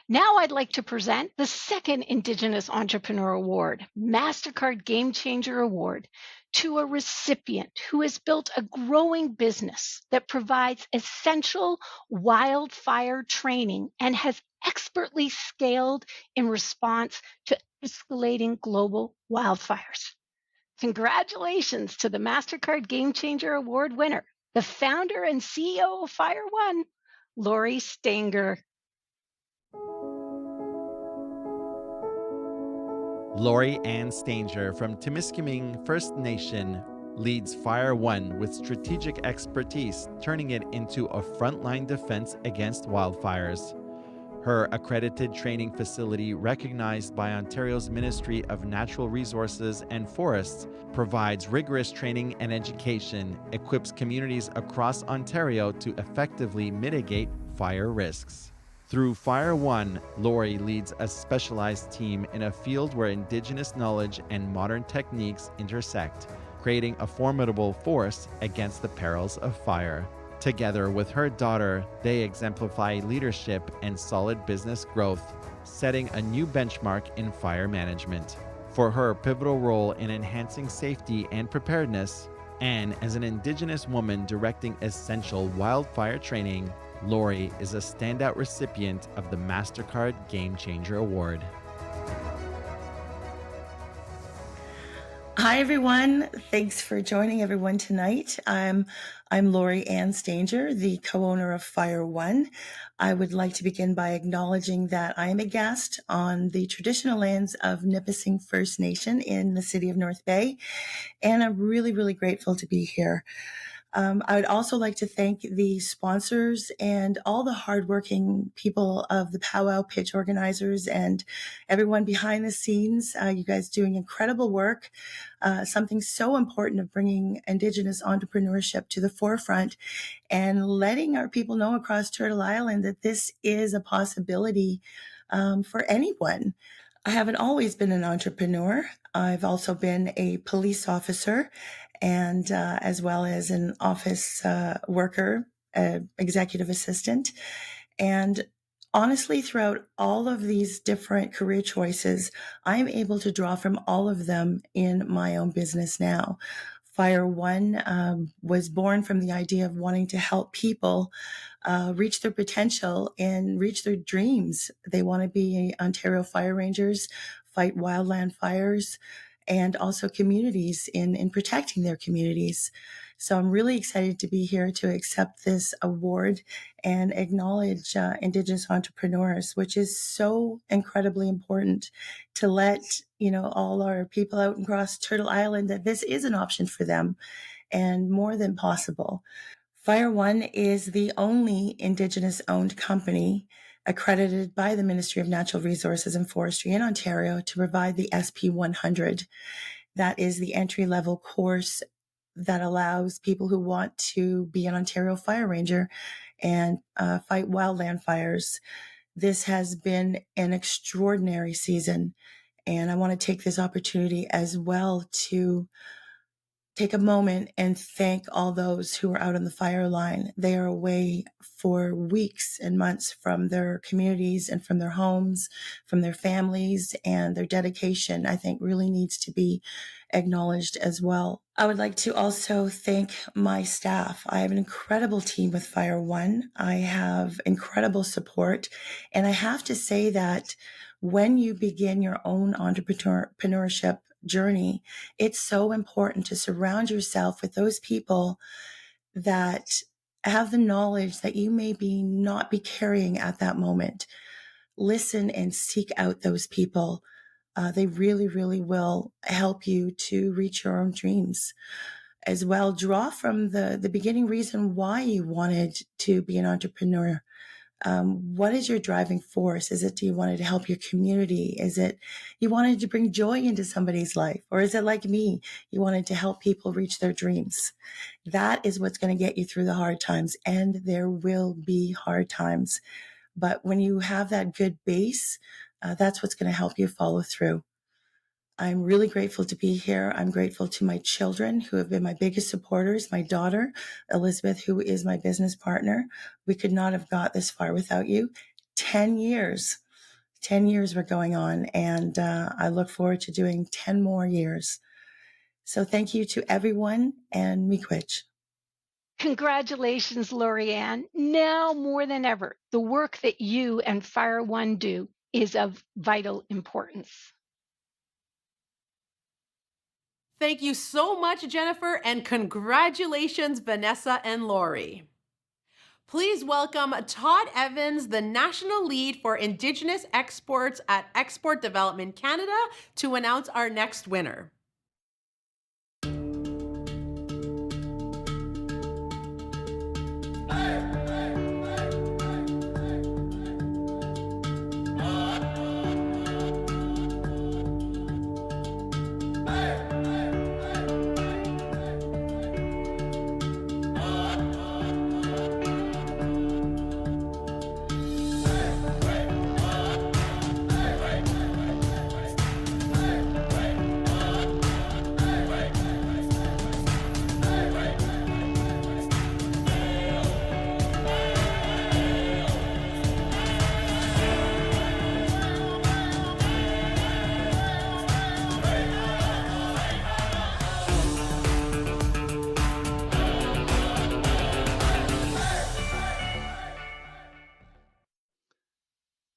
[SPEAKER 11] Now I'd like to present the second Indigenous Entrepreneur Award, Mastercard Game Changer Award, to a recipient who has built a growing business that provides essential wildfire training and has expertly scaled in response to escalating global wildfires. Congratulations to the Mastercard Game Changer Award winner, the founder and CEO of Fire One, Lori Stanger.
[SPEAKER 4] Lori Ann Stanger from Timiskaming First Nation leads Fire One with strategic expertise, turning it into a frontline defense against wildfires. Her accredited training facility, recognized by Ontario's Ministry of Natural Resources and Forests, provides rigorous training and education, equips communities across Ontario to effectively mitigate fire risks. Through Fire One, Lori leads a specialized team in a field where Indigenous knowledge and modern techniques intersect, creating a formidable force against the perils of fire. Together with her daughter, they exemplify leadership and solid business growth, setting a new benchmark in fire management. For her pivotal role in enhancing safety and preparedness, and as an Indigenous woman directing essential wildfire training, Lori is a standout recipient of the Mastercard Game Changer Award.
[SPEAKER 13] Hi, everyone. Thanks for joining everyone tonight. I'm Lori Ann Stanger, the co-owner of Fire One. I would like to begin by acknowledging that I am a guest on the traditional lands of Nipissing First Nation in the city of North Bay, and I'm really, really grateful to be here. I would also like to thank the sponsors and all the hardworking people of the Powwow Pitch organizers and everyone behind the scenes. You guys doing incredible work. Something so important of bringing Indigenous entrepreneurship to the forefront and letting our people know across Turtle Island that this is a possibility for anyone. I haven't always been an entrepreneur. I've also been a police officer and as well as an office worker, executive assistant. And honestly, throughout all of these different career choices, I'm able to draw from all of them in my own business now. Fire One was born from the idea of wanting to help people reach their potential and reach their dreams. They want to be Ontario Fire Rangers, fight wildland fires, and also communities in protecting their communities. So I'm really excited to be here to accept this award and acknowledge Indigenous entrepreneurs, which is so incredibly important to let, all our people out across Turtle Island that this is an option for them and more than possible. Fire One is the only Indigenous owned company accredited by the Ministry of Natural Resources and Forestry in Ontario to provide the SP 100. That is the entry-level course that allows people who want to be an Ontario Fire Ranger and fight wildland fires. This has been an extraordinary season, and I want to take this opportunity as well to take a moment and thank all those who are out on the fire line. They are away for weeks and months from their communities and from their homes, from their families, and their dedication, I think, really needs to be acknowledged as well. I would like to also thank my staff. I have an incredible team with Fire One. I have incredible support. And I have to say that when you begin your own entrepreneurship journey, it's so important to surround yourself with those people that have the knowledge that you may not be carrying at that moment. Listen and seek out those people. They really, really will help you to reach your own dreams. As well, draw from the beginning reason why you wanted to be an entrepreneur. What is your driving force? Is it you wanted to help your community? Is it you wanted to bring joy into somebody's life? Or is it like me, you wanted to help people reach their dreams? That is what's going to get you through the hard times. And there will be hard times. But when you have that good base, that's what's going to help you follow through. I'm really grateful to be here. I'm grateful to my children who have been my biggest supporters. My daughter, Elizabeth, who is my business partner. We could not have got this far without you. 10 years were going on, and I look forward to doing 10 more years. So thank you to everyone, and miigwech.
[SPEAKER 11] Congratulations, Lori-Ann. Now more than ever, the work that you and Fire One do is of vital importance.
[SPEAKER 1] Thank you so much, Jennifer, and congratulations, Vanessa and Lori. Please welcome Todd Evans, the National Lead for Indigenous Exports at Export Development Canada, to announce our next winner.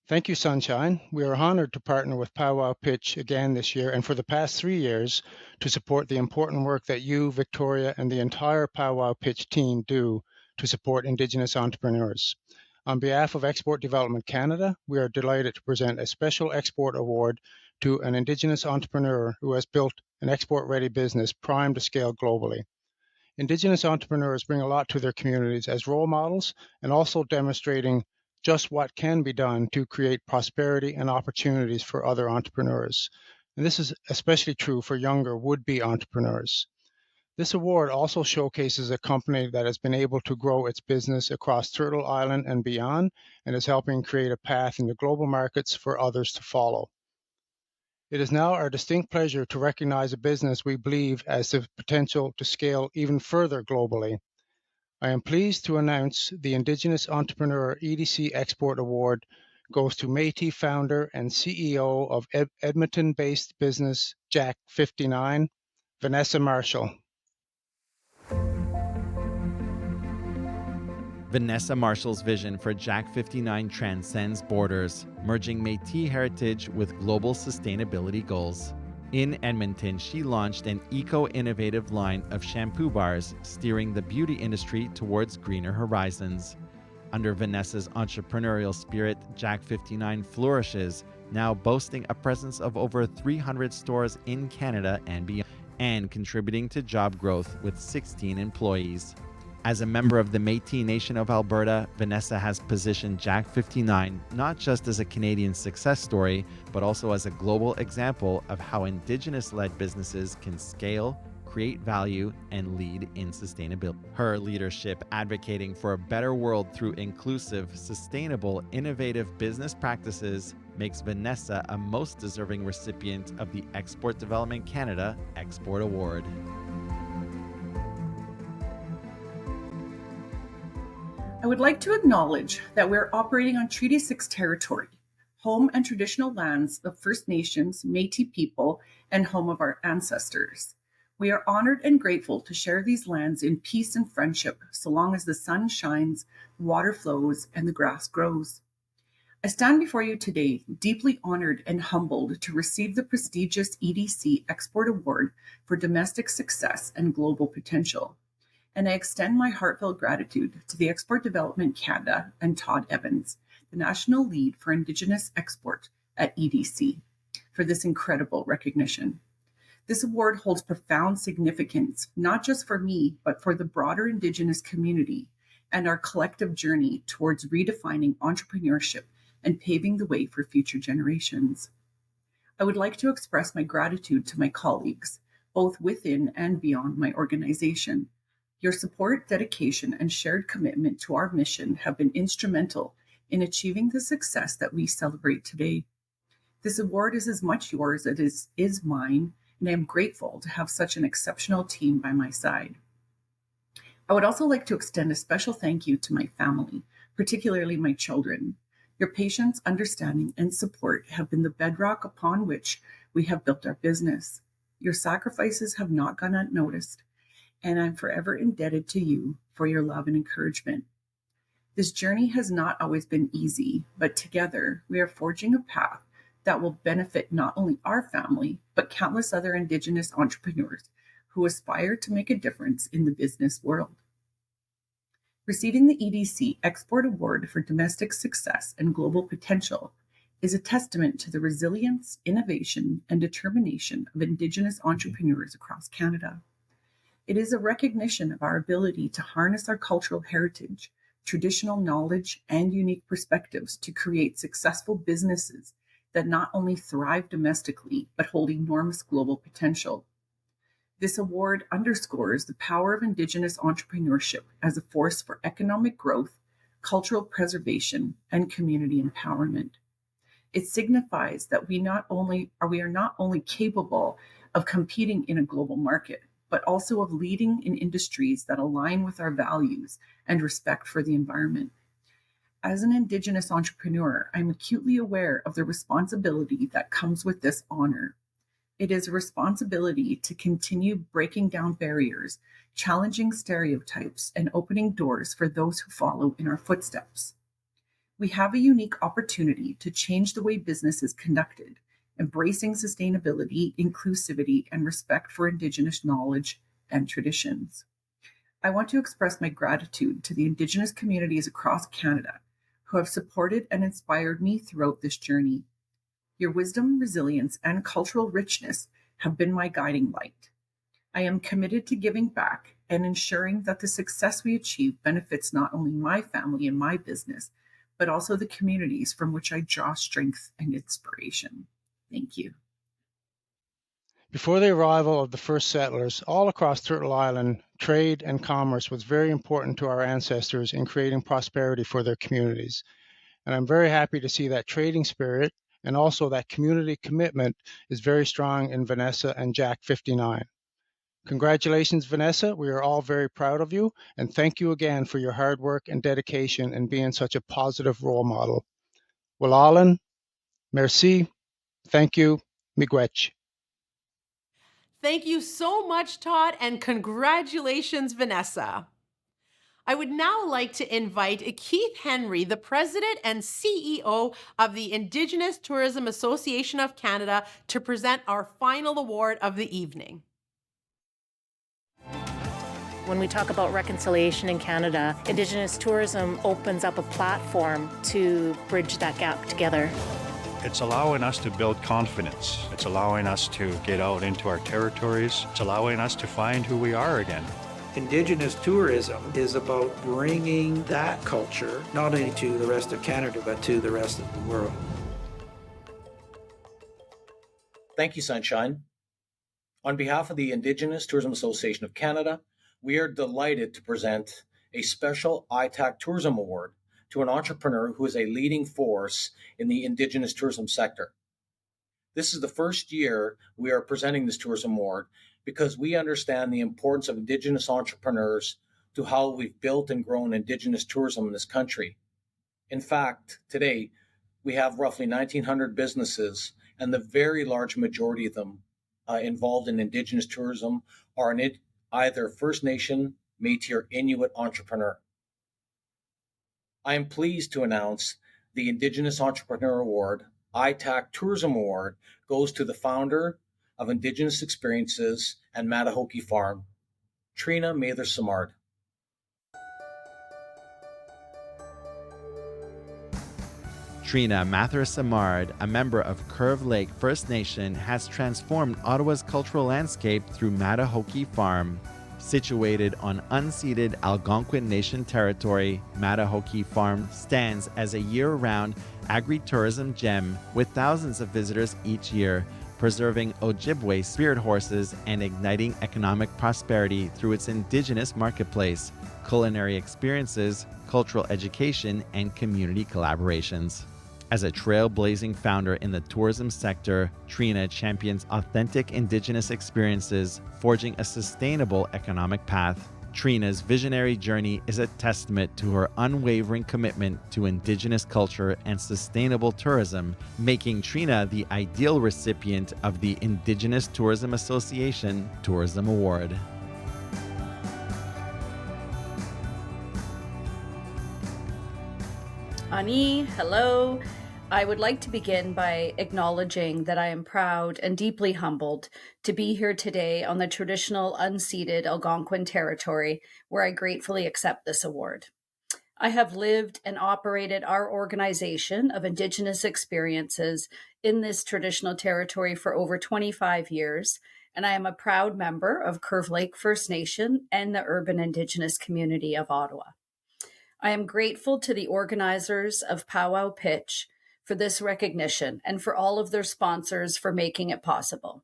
[SPEAKER 14] Thank you, Sunshine. We are honored to partner with Powwow Pitch again this year and for the past 3 years to support the important work that you, Victoria, and the entire Powwow Pitch team do to support Indigenous entrepreneurs. On behalf of Export Development Canada, we are delighted to present a special export award to an Indigenous entrepreneur who has built an export-ready business primed to scale globally. Indigenous entrepreneurs bring a lot to their communities as role models and also demonstrating just what can be done to create prosperity and opportunities for other entrepreneurs. And this is especially true for younger would-be entrepreneurs. This award also showcases a company that has been able to grow its business across Turtle Island and beyond, and is helping create a path into global markets for others to follow. It is now our distinct pleasure to recognize a business we believe has the potential to scale even further globally. I am pleased to announce the Indigenous Entrepreneur EDC Export Award goes to Métis founder and CEO of Edmonton-based business Jack 59, Vanessa Marshall.
[SPEAKER 4] Vanessa Marshall's vision for Jack 59 transcends borders, merging Métis heritage with global sustainability goals. In Edmonton, she launched an eco-innovative line of shampoo bars, steering the beauty industry towards greener horizons. Under Vanessa's entrepreneurial spirit, Jack 59 flourishes, now boasting a presence of over 300 stores in Canada and beyond, and contributing to job growth with 16 employees. As a member of the Métis Nation of Alberta, Vanessa has positioned Jack 59 not just as a Canadian success story, but also as a global example of how Indigenous-led businesses can scale, create value, and lead in sustainability. Her leadership advocating for a better world through inclusive, sustainable, innovative business practices makes Vanessa a most deserving recipient of the Export Development Canada Export Award.
[SPEAKER 15] I would like to acknowledge that we're operating on Treaty 6 territory, home and traditional lands of First Nations, Métis people, and home of our ancestors. We are honored and grateful to share these lands in peace and friendship, so long as the sun shines, water flows, and the grass grows. I stand before you today deeply honored and humbled to receive the prestigious EDC Export Award for domestic success and global potential. And I extend my heartfelt gratitude to the Export Development Canada and Todd Evans, the National Lead for Indigenous Export at EDC, for this incredible recognition. This award holds profound significance, not just for me, but for the broader Indigenous community and our collective journey towards redefining entrepreneurship and paving the way for future generations. I would like to express my gratitude to my colleagues, both within and beyond my organization. Your support, dedication, and shared commitment to our mission have been instrumental in achieving the success that we celebrate today. This award is as much yours as it is mine, and I am grateful to have such an exceptional team by my side. I would also like to extend a special thank you to my family, particularly my children. Your patience, understanding, and support have been the bedrock upon which we have built our business. Your sacrifices have not gone unnoticed, and I'm forever indebted to you for your love and encouragement. This journey has not always been easy, but together we are forging a path that will benefit not only our family, but countless other Indigenous entrepreneurs who aspire to make a difference in the business world. Receiving the EDC Export Award for Domestic Success and Global Potential is a testament to the resilience, innovation, and determination of Indigenous entrepreneurs across Canada. It is a recognition of our ability to harness our cultural heritage, traditional knowledge, and unique perspectives to create successful businesses that not only thrive domestically, but hold enormous global potential. This award underscores the power of Indigenous entrepreneurship as a force for economic growth, cultural preservation, and community empowerment. It signifies that we are not only capable of competing in a global market, but also of leading in industries that align with our values and respect for the environment. As an Indigenous entrepreneur, I'm acutely aware of the responsibility that comes with this honor. It is a responsibility to continue breaking down barriers, challenging stereotypes, and opening doors for those who follow in our footsteps. We have a unique opportunity to change the way business is conducted, embracing sustainability, inclusivity, and respect for Indigenous knowledge and traditions. I want to express my gratitude to the Indigenous communities across Canada who have supported and inspired me throughout this journey. Your wisdom, resilience, and cultural richness have been my guiding light. I am committed to giving back and ensuring that the success we achieve benefits not only my family and my business, but also the communities from which I draw strength and inspiration. Thank you.
[SPEAKER 14] Before the arrival of the first settlers all across Turtle Island, trade and commerce was very important to our ancestors in creating prosperity for their communities. And I'm very happy to see that trading spirit and also that community commitment is very strong in Vanessa and Jack 59. Congratulations, Vanessa. We are all very proud of you, and thank you again for your hard work and dedication and being such a positive role model. Walalan, merci, thank you, miigwech.
[SPEAKER 1] Thank you so much, Todd, and congratulations, Vanessa. I would now like to invite Keith Henry, the President and CEO of the Indigenous Tourism Association of Canada, to present our final award of the evening.
[SPEAKER 16] When we talk about reconciliation in Canada, Indigenous tourism opens up a platform to bridge that gap together.
[SPEAKER 17] It's allowing us to build confidence. It's allowing us to get out into our territories. It's allowing us to find who we are again.
[SPEAKER 18] Indigenous tourism is about bringing that culture not only to the rest of Canada, but to the rest of the world.
[SPEAKER 19] Thank you, Sunshine. On behalf of the Indigenous Tourism Association of Canada, we are delighted to present a special ITAC Tourism Award to an entrepreneur who is a leading force in the Indigenous tourism sector. This is the first year we are presenting this tourism award because we understand the importance of Indigenous entrepreneurs to how we've built and grown Indigenous tourism in this country. In fact, today, we have roughly 1,900 businesses, and the very large majority of them involved in Indigenous tourism are either First Nation, Métis, or Inuit entrepreneur. I am pleased to announce the Indigenous Entrepreneur Award, ITAC Tourism Award, goes to the founder of Indigenous Experiences and Mather Farm, Trina Mather-Simard.
[SPEAKER 4] Trina Mather-Simard, a member of Curve Lake First Nation, has transformed Ottawa's cultural landscape through Mather Farm. Situated on unceded Algonquin Nation territory, Mather Farm stands as a year-round agri-tourism gem with thousands of visitors each year, preserving Ojibwe spirit horses and igniting economic prosperity through its Indigenous marketplace, culinary experiences, cultural education, and community collaborations. As a trailblazing founder in the tourism sector, Trina champions authentic Indigenous experiences, forging a sustainable economic path. Trina's visionary journey is a testament to her unwavering commitment to Indigenous culture and sustainable tourism, making Trina the ideal recipient of the Indigenous Tourism Association Tourism Award.
[SPEAKER 20] Ani, hello. I would like to begin by acknowledging that I am proud and deeply humbled to be here today on the traditional unceded Algonquin territory, where I gratefully accept this award. I have lived and operated our organization of Indigenous experiences in this traditional territory for over 25 years, and I am a proud member of Curve Lake First Nation and the urban Indigenous community of Ottawa. I am grateful to the organizers of Powwow Pitch for this recognition and for all of their sponsors for making it possible.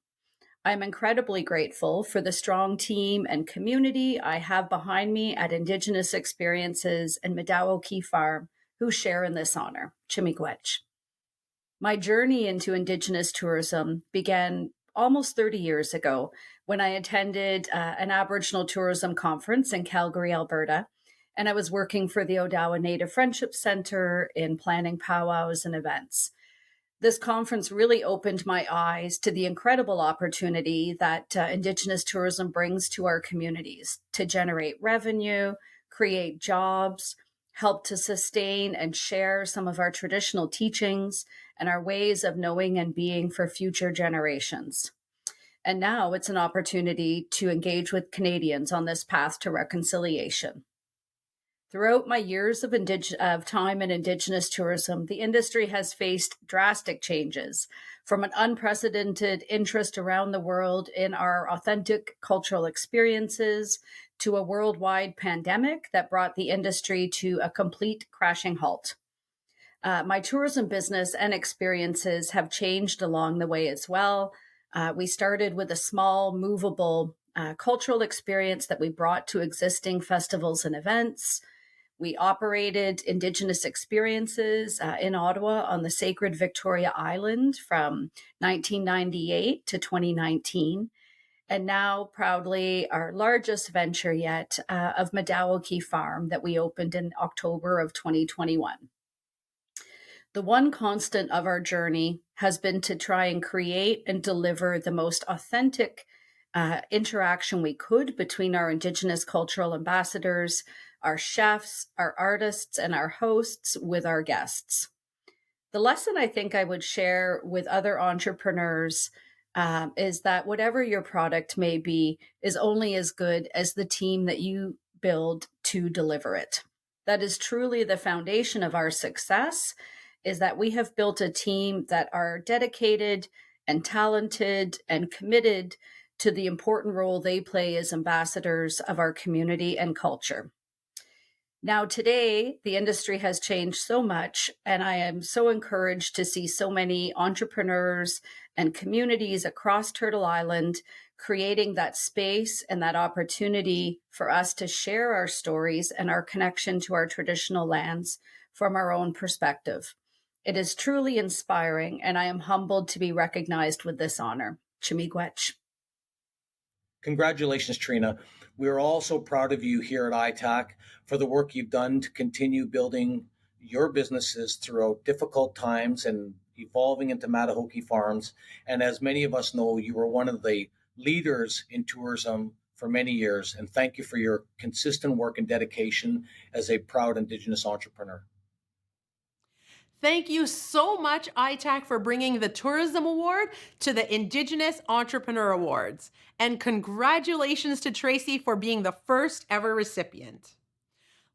[SPEAKER 20] I'm incredibly grateful for the strong team and community I have behind me at Indigenous Experiences and Mather-Simard Farm who share in this honor. Chimigwech. My journey into Indigenous tourism began almost 30 years ago when I attended an Aboriginal tourism conference in Calgary, Alberta, and I was working for the Odawa Native Friendship Center in planning powwows and events. This conference really opened my eyes to the incredible opportunity that Indigenous tourism brings to our communities to generate revenue, create jobs, help to sustain and share some of our traditional teachings and our ways of knowing and being for future generations. And now it's an opportunity to engage with Canadians on this path to reconciliation. Throughout my years of time in Indigenous tourism, the industry has faced drastic changes, from an unprecedented interest around the world in our authentic cultural experiences to a worldwide pandemic that brought the industry to a complete crashing halt. My tourism business and experiences have changed along the way as well. We started with a small, movable cultural experience that we brought to existing festivals and events. We operated Indigenous experiences in Ottawa on the sacred Victoria Island from 1998 to 2019. And now, proudly, our largest venture yet of Mather-Simard Farm that we opened in October of 2021. The one constant of our journey has been to try and create and deliver the most authentic interaction we could between our Indigenous cultural ambassadors, our chefs, our artists, and our hosts with our guests. The lesson I think I would share with other entrepreneurs is that whatever your product may be is only as good as the team that you build to deliver it. That is truly the foundation of our success, is that we have built a team that are dedicated and talented and committed to the important role they play as ambassadors of our community and culture. Now, today, the industry has changed so much, and I am so encouraged to see so many entrepreneurs and communities across Turtle Island creating that space and that opportunity for us to share our stories and our connection to our traditional lands from our own perspective. It is truly inspiring, and I am humbled to be recognized with this honor. Chimigwech.
[SPEAKER 19] Congratulations, Trina. We are also proud of you here at ITAC for the work you've done to continue building your businesses throughout difficult times and evolving into Mather-Simard Farms. And as many of us know, you were one of the leaders in tourism for many years. And thank you for your consistent work and dedication as a proud Indigenous entrepreneur.
[SPEAKER 1] Thank you so much, ITAC, for bringing the Tourism Award to the Indigenous Entrepreneur Awards. And congratulations to Tracy for being the first ever recipient.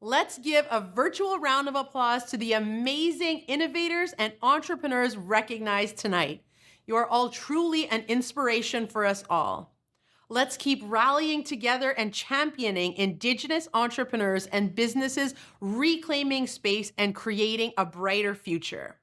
[SPEAKER 1] Let's give a virtual round of applause to the amazing innovators and entrepreneurs recognized tonight. You are all truly an inspiration for us all. Let's keep rallying together and championing Indigenous entrepreneurs and businesses reclaiming space and creating a brighter future.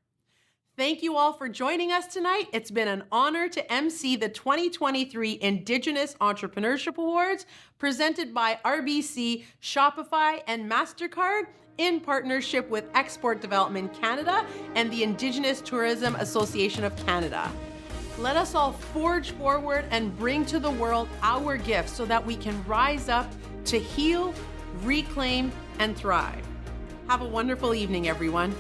[SPEAKER 1] Thank you all for joining us tonight. It's been an honor to MC the 2023 Indigenous Entrepreneurship Awards presented by RBC, Shopify, and Mastercard in partnership with Export Development Canada and the Indigenous Tourism Association of Canada. Let us all forge forward and bring to the world our gifts so that we can rise up to heal, reclaim, and thrive. Have a wonderful evening, everyone.